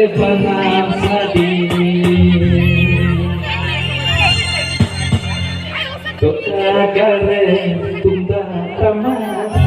बनासाठी तो करे तुमचा तमाशा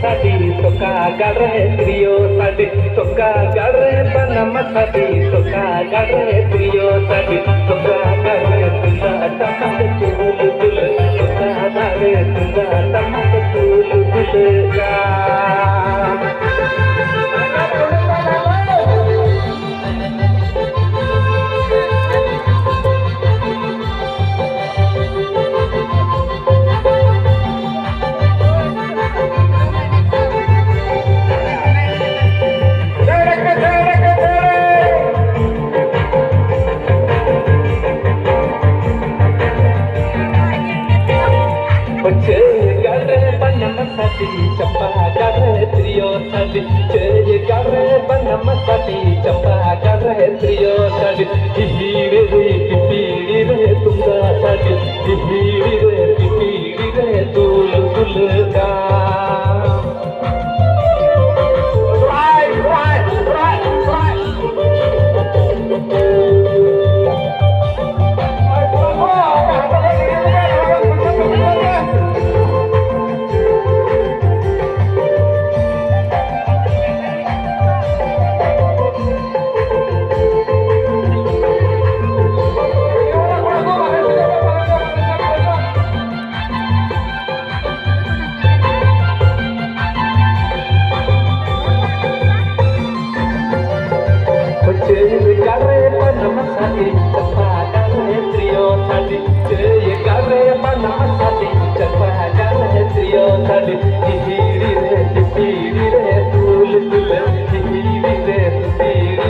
साठी तो कागल रहे प्रियो साठी तो कागल रहे बनमसाठी तो कागल रहे प्रियो साठी तो कागल रहे तुझा टमाक चूल चूल तो कागल रहे तुझा टमाक चूल चूल का चंपा रहे त्रियो सदी जय करे बनम सदी चंपा रहे त्रियो सदी हीरे रे पीड़ी रे तुमका सदी हीरे रे पीड़ी रे तुल तुल का Hi hi hi hi hi hi hi hi hi hi hi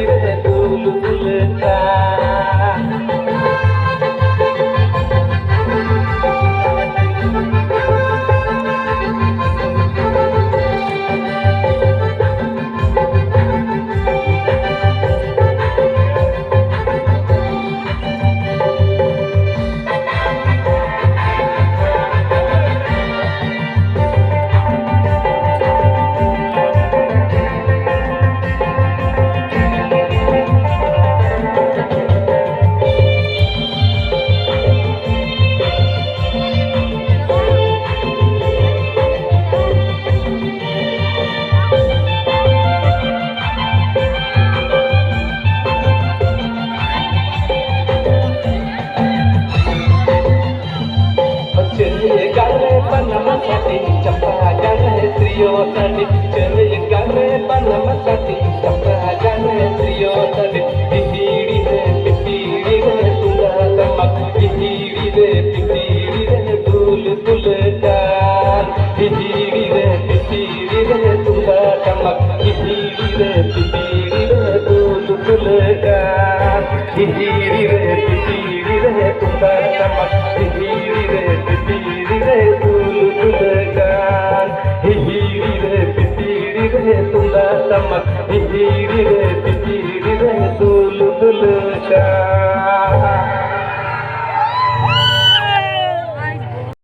hi hi hi hi hi hi hi hi hi